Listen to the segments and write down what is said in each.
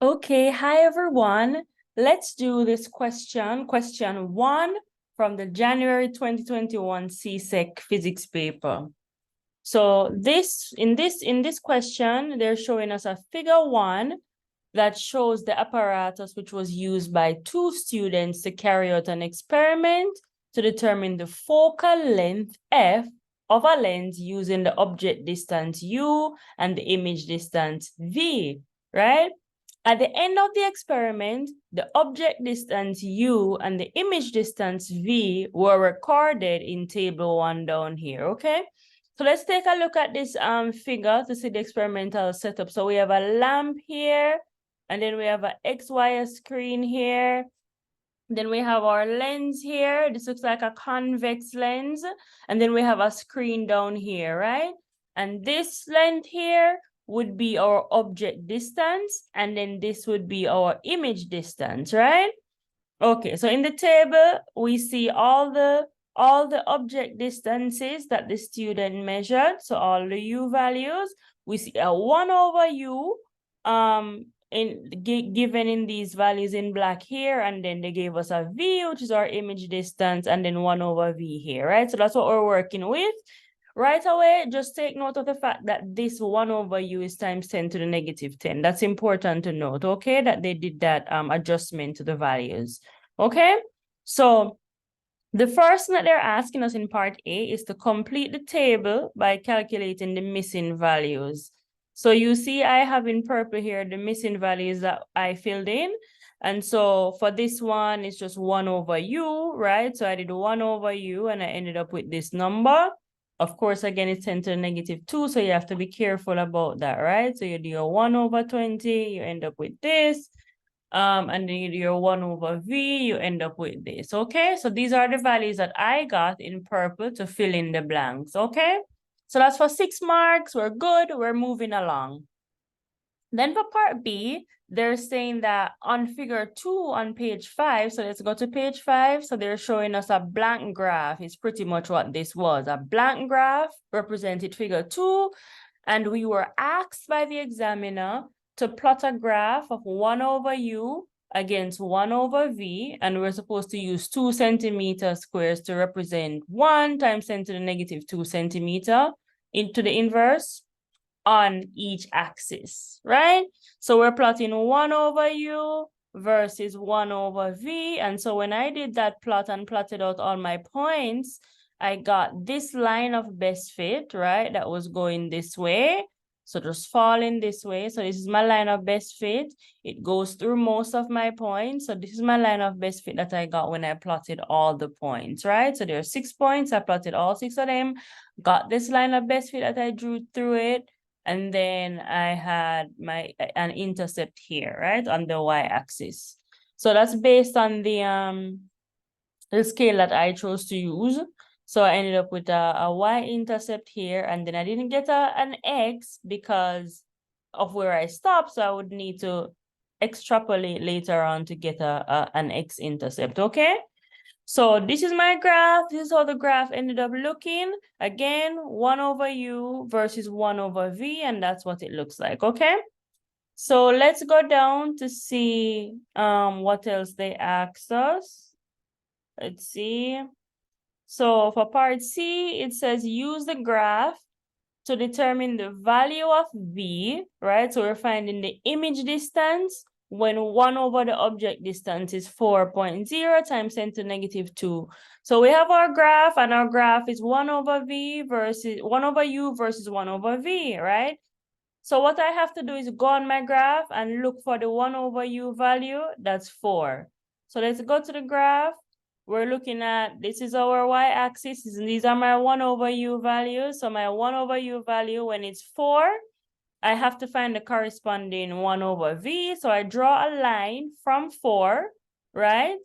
Okay, hi everyone. Let's do this question one from the January 2021 CSEC physics paper. So in this question, they're showing us a figure 1 that shows the apparatus which was used by 2 students to carry out an experiment to determine the focal length f of a lens using the object distance u and the image distance v, right? At the end of the experiment, the object distance u and the image distance v were recorded in table 1 down here, okay? So let's take a look at this figure to see the experimental setup. So we have a lamp here, and then we have an XY screen here. Then we have our lens here. This looks like a convex lens. And then we have a screen down here, right? And this length here would be our object distance. And then this would be our image distance, right? Okay, so in the table, we see all the object distances that the student measured. So all the u values, we see a 1 over u given in these values in black here, and then they gave us a v, which is our image distance, and then 1 over v here, right? So that's what we're working with. Right away, just take note of the fact that this 1 over u is times 10 to the negative 10. That's important to note, okay, that they did that adjustment to the values, okay? So the first thing that they're asking us in part A is to complete the table by calculating the missing values. So you see I have in purple here the missing values that I filled in. And so for this one, it's just 1 over u, right? So I did 1 over u and I ended up with this number. Of course, again, it's 10 to the negative 2, so you have to be careful about that, right? So you do your 1 over 20, you end up with this. And then you do your 1 over v, you end up with this, okay? So these are the values that I got in purple to fill in the blanks, okay? So that's for 6 marks. We're good. We're moving along. Then for part B, they're saying that on figure 2 on page 5, so let's go to page 5. So they're showing us a blank graph. It's pretty much what this was. A blank graph represented figure 2. And we were asked by the examiner to plot a graph of 1 over u against 1 over v. And we're supposed to use 2 centimeter squares to represent 1 times 10 to the negative 2 centimeter into the inverse on each axis, right? So we're plotting 1 over u versus 1 over v. And so when I did that plot and plotted out all my points, I got this line of best fit, right? That was going this way. So just falling this way. So this is my line of best fit. It goes through most of my points. So this is my line of best fit that I got when I plotted all the points, right? So there are 6 points. I plotted all 6 of them. Got this line of best fit that I drew through it. And then I had an intercept here, right, on the y-axis. So that's based on the scale that I chose to use. So I ended up with a y-intercept here, and then I didn't get an x because of where I stopped, so I would need to extrapolate later on to get an x-intercept, okay? So this is my graph. This is how the graph ended up looking. Again, 1 over u versus 1 over v, and that's what it looks like, okay? So let's go down to see what else they asked us. Let's see. So for part C, it says use the graph to determine the value of v, right? So we're finding the image distance when 1 over the object distance is 4.0 times 10 to the negative 2. So we have our graph, and our graph is 1 over v versus 1 over u versus 1 over v, right? So what I have to do is go on my graph and look for the 1 over u value. That's 4. So let's go to the graph. We're looking at, this is our y-axis, and these are my 1 over u values. So my 1 over u value, when it's 4, I have to find the corresponding 1 over v. So I draw a line from 4, right?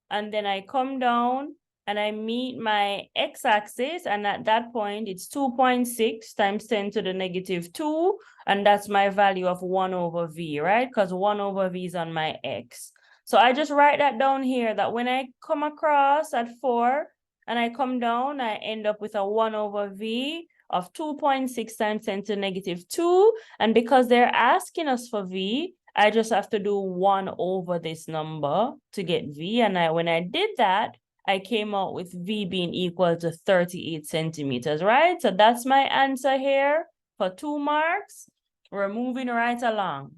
And then I come down and I meet my x-axis, and at that point, it's 2.6 times 10 to the negative 2, and that's my value of 1 over v, right? Because 1 over v is on my x. So I just write that down here, that when I come across at 4 and I come down, I end up with a 1 over v of 2.6 times 10 to the negative 2. And because they're asking us for v, I just have to do 1 over this number to get V. And when I did that, I came out with V being equal to 38 centimeters, right? So that's my answer here for 2 marks. We're moving right along.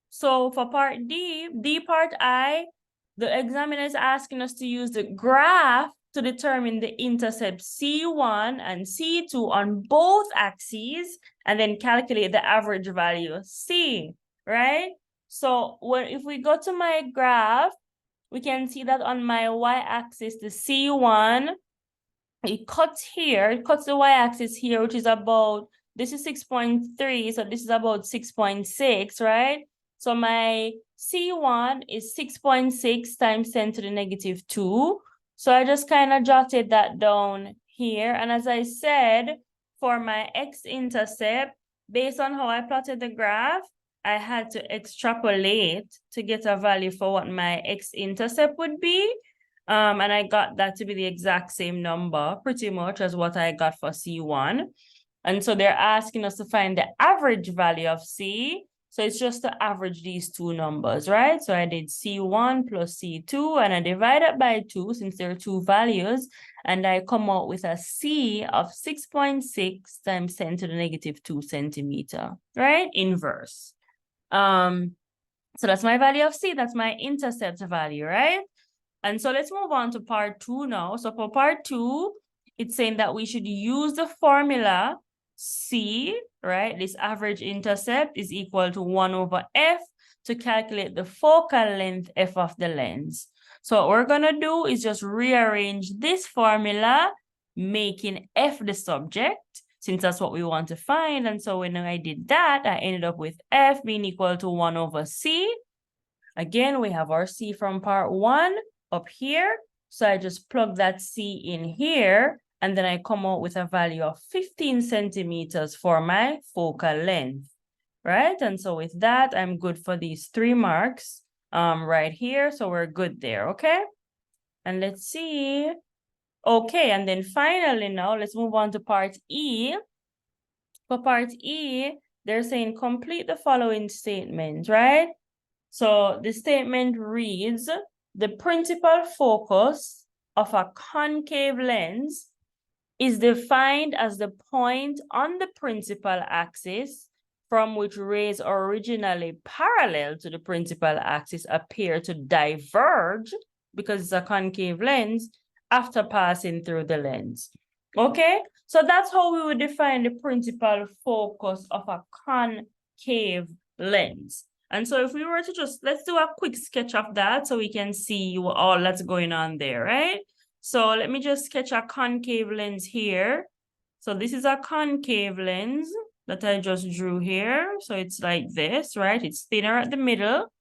So for part D part I, the examiner is asking us to use the graph to determine the intercept C1 and C2 on both axes and then calculate the average value C, right? So if we go to my graph, we can see that on my y-axis, the C1, it cuts here, it cuts the y-axis here, which is about, this is 6.3, so this is about 6.6, right? So my C1 is 6.6 times 10 to the negative 2. So I just kind of jotted that down here. And as I said, for my x-intercept, based on how I plotted the graph, I had to extrapolate to get a value for what my x-intercept would be. And I got that to be the exact same number, pretty much as what I got for C1. And so they're asking us to find the average value of C. So it's just to average these two numbers, right? So I did C1 plus C2 and I divide it by 2 since there are two values. And I come out with a C of 6.6 times 10 to the negative 2 centimeter, right? Inverse. So that's my value of C. That's my intercept value, right? And so let's move on to part 2 now. So for part 2, it's saying that we should use the formula C, right? This average intercept is equal to 1 over F to calculate the focal length F of the lens. So what we're going to do is just rearrange this formula, making F the subject, since that's what we want to find. And so when I did that, I ended up with F being equal to 1 over C. Again, we have our C from part 1 up here. So I just plug that C in here, and then I come out with a value of 15 centimeters for my focal length, right? And so with that, I'm good for these 3 marks right here. So we're good there, okay? And let's see. Okay, and then finally now, let's move on to part E. For part E, they're saying complete the following statement, right? So the statement reads, the principal focus of a concave lens is defined as the point on the principal axis from which rays originally parallel to the principal axis appear to diverge, because it's a concave lens, after passing through the lens. Okay, so that's how we would define the principal focus of a concave lens. And so if we were to just, let's do a quick sketch of that so we can see what all that's going on there, right? So let me just sketch a concave lens here. So this is a concave lens that I just drew here. So it's like this, right? It's thinner at the middle.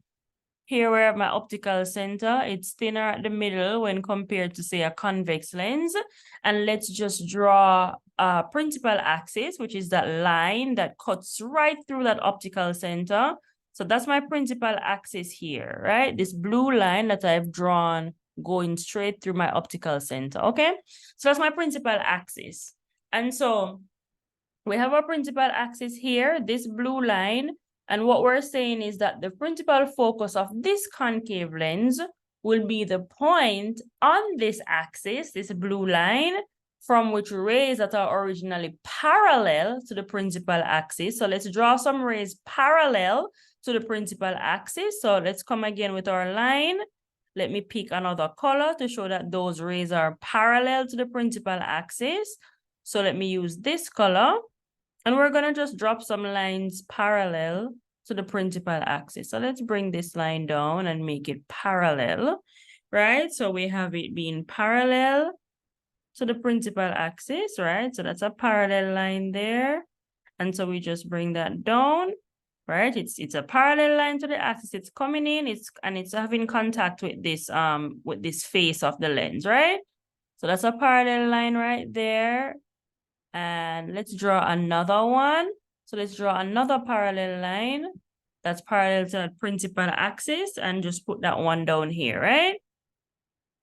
Here we're at my optical center. It's thinner at the middle when compared to, say, a convex lens. And let's just draw a principal axis, which is that line that cuts right through that optical center. So that's my principal axis here, right? This blue line that I've drawn going straight through my optical center, okay? So that's my principal axis. And so we have our principal axis here, this blue line. And what we're saying is that the principal focus of this concave lens will be the point on this axis, this blue line, from which rays that are originally parallel to the principal axis. So let's draw some rays parallel to the principal axis. So let's come again with our line. Let me pick another color to show that those rays are parallel to the principal axis. So let me use this color. And we're going to just drop some lines parallel to the principal axis. So let's bring this line down and make it parallel, right? So we have it being parallel to the principal axis, right? So that's a parallel line there. And so we just bring that down, right? It's a parallel line to the axis. It's coming in, it's having contact with this face of the lens, right? So that's a parallel line right there. And let's draw another one. So let's draw another parallel line that's parallel to the principal axis and just put that one down here, right?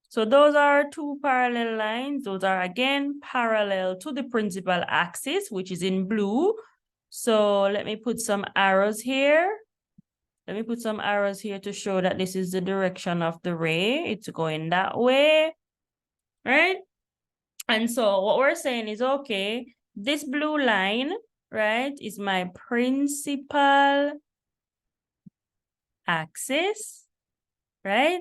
So those are 2 parallel lines. Those are, again, parallel to the principal axis, which is in blue. So let me put some arrows here. Let me put some arrows here to show that this is the direction of the ray. It's going that way, right? And so what we're saying is, okay, this blue line, right, is my principal axis, right?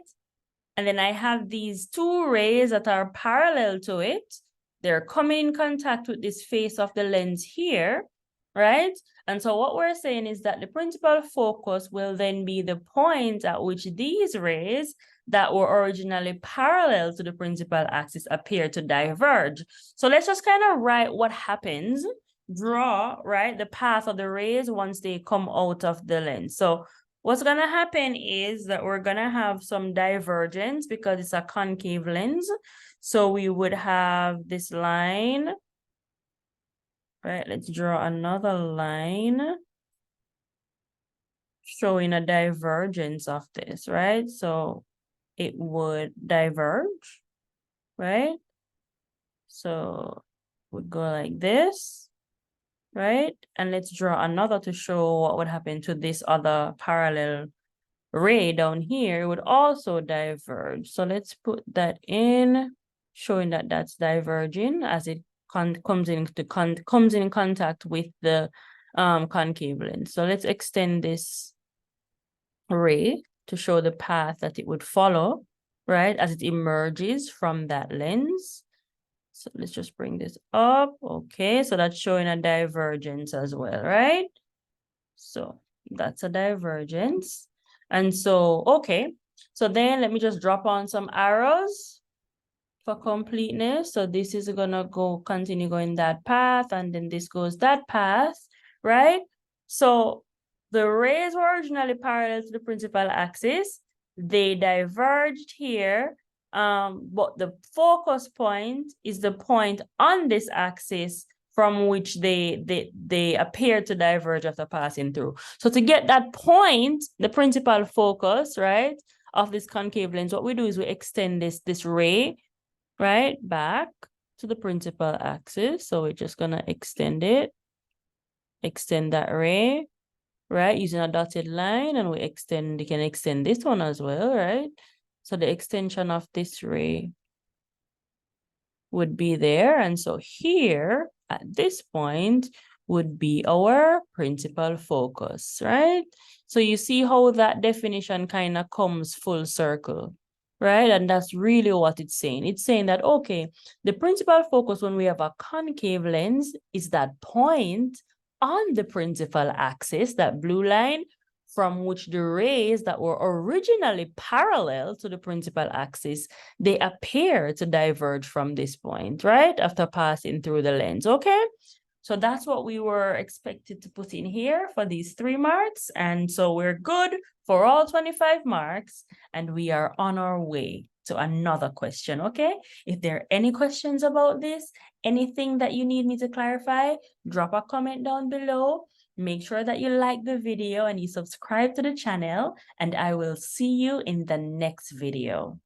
And then I have these two rays that are parallel to it. They're coming in contact with this face of the lens here, right? And so what we're saying is that the principal focus will then be the point at which these rays that were originally parallel to the principal axis appear to diverge. So let's just kind of write what happens, draw, right, the path of the rays once they come out of the lens. So what's gonna happen is that we're gonna have some divergence because it's a concave lens. So we would have this line, right? Let's draw another line showing a divergence of this, right? So it would diverge, right? So would go like this, right? And let's draw another to show what would happen to this other parallel ray down here. It would also diverge. So let's put that in, showing that that's diverging as it comes in contact with the concave lens. So let's extend this ray to show the path that it would follow, right, as it emerges from that lens. So let's just bring this up. Okay, so that's showing a divergence as well, right? So that's a divergence. And so, okay, so then let me just drop on some arrows for completeness. So this is gonna continue going that path, and then this goes that path, right? So the rays were originally parallel to the principal axis. They diverged here, but the focus point is the point on this axis from which they appear to diverge after passing through. So to get that point, the principal focus, right, of this concave lens, what we do is we extend this ray, right, back to the principal axis. So we're just gonna extend it, extend that ray, right, using a dotted line, and we can extend this one as well, right? So the extension of this ray would be there. And so here at this point would be our principal focus, right? So you see how that definition kind of comes full circle, right? And that's really what it's saying. It's saying that, okay, the principal focus when we have a concave lens is that point on the principal axis, that blue line, from which the rays that were originally parallel to the principal axis, they appear to diverge from this point, right? After passing through the lens, okay? So that's what we were expected to put in here for these 3 marks. And so we're good for all 25 marks, and we are on our way to another question, okay? If there are any questions about this, anything that you need me to clarify, drop a comment down below. Make sure that you like the video and you subscribe to the channel, and I will see you in the next video.